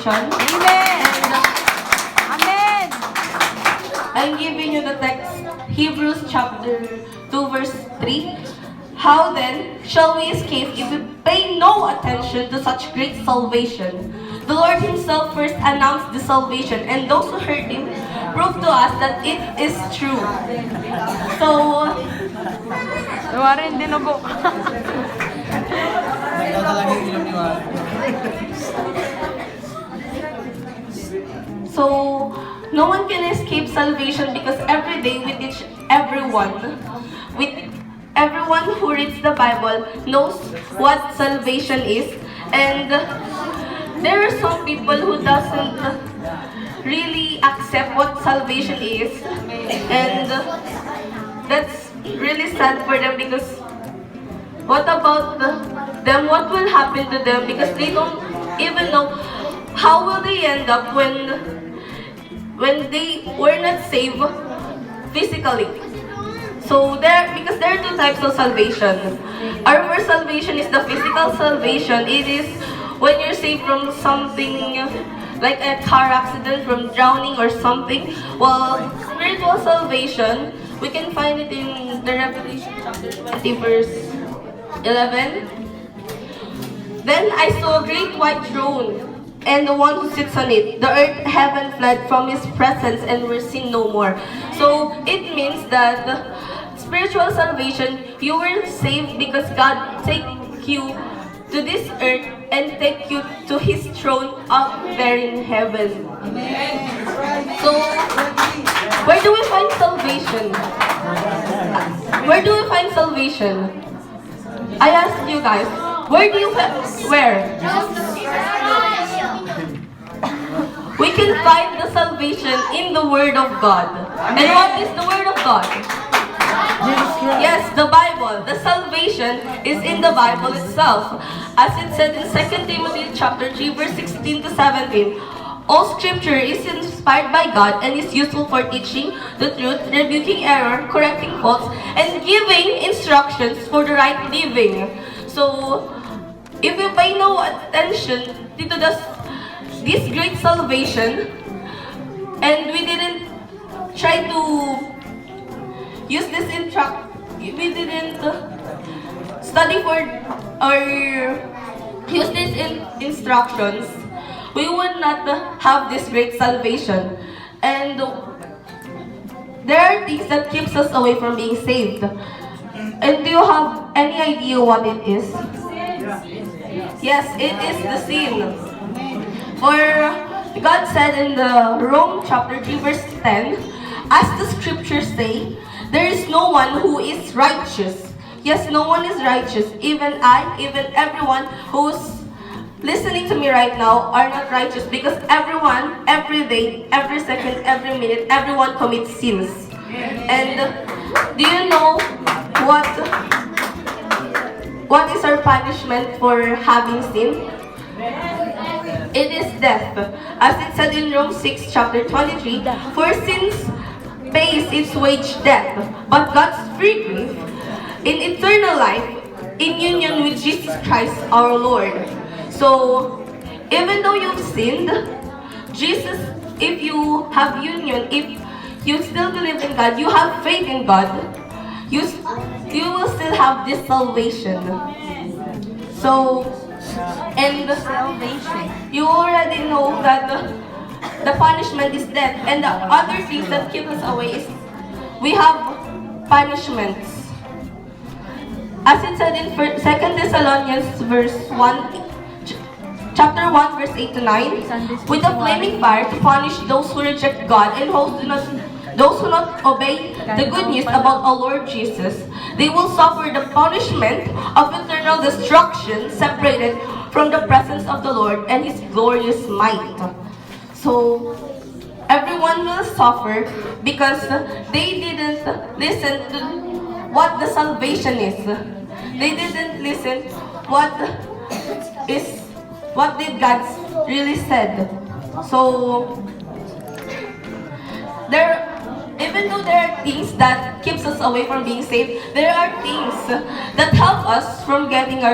salvation. Amen. Amen. I'm giving you the text, Hebrews chapter 2 verse 3. How then shall we escape if we pay no attention to such great salvation? The Lord Himself first announced the salvation, and those who heard Him proved to us that it is true. So, Gawa rin dinugo. Nagdadala yung ilong ni Juan. So, no one can escape salvation because every day everyone who reads the Bible knows what salvation is, and there are some people who doesn't really accept what salvation is, and that's really sad for them because what about them? What will happen to them? Because they don't even know how will they end up when they were not saved physically. So because there are two types of salvation. Our first salvation is the physical salvation. It is when you're saved from something like a car accident, from drowning or something. Well, spiritual salvation, we can find it in the Revelation chapter 20 verse 11. Then I saw a great white throne, and the one who sits on it. The earth, heaven fled from His presence and were seen no more. So it means that spiritual salvation, you were saved because God take you to this earth and take you to His throne up there in heaven. So where do we find salvation? Where do we find salvation? I asked you guys, where do you where? We can find the salvation in the Word of God. And what is the Word of God? Yes, the Bible. The salvation is in the Bible itself. As it said in 2 Timothy chapter 3 verse 16 to 17, all scripture is inspired by God and is useful for teaching the truth, rebuking error, correcting faults, and giving instructions for the right living. So, if we pay no attention to this great salvation, and we didn't try to use this we didn't study for or use these instructions, we would not have this great salvation. And there are things that keeps us away from being saved. And do you have any idea what it is? Yes, it is the sin. For God said in the Rome chapter 3 verse 10, as the scriptures say, there is no one who is righteous. Yes, no one is righteous. Even I, even everyone who's listening to me right now are not righteous, because everyone, every day, every second, every minute, everyone commits sins. And do you know what is our punishment for having sin? It is death. As it said in Romans 6 chapter 23, for sins pays its wage death, but God's free gift in eternal life in union with Jesus Christ our Lord. So, even though you've sinned, Jesus, if you have union, if you still believe in God, you have faith in God, you will still have this salvation. So, and you already know that the punishment is death, and the other things that keep us away is we have punishments. As it said in 2 Thessalonians chapter 1 verse 8 to 9, with a flaming fire to punish those who reject God and those who not obey the good news about our Lord Jesus. They will suffer the punishment of eternal destruction, separated from the presence of the Lord and His glorious might. So, everyone will suffer because they didn't listen to what the salvation is. They didn't listen what did God really said. So, even though there are things that keeps us away from being saved, there are things that help us from getting our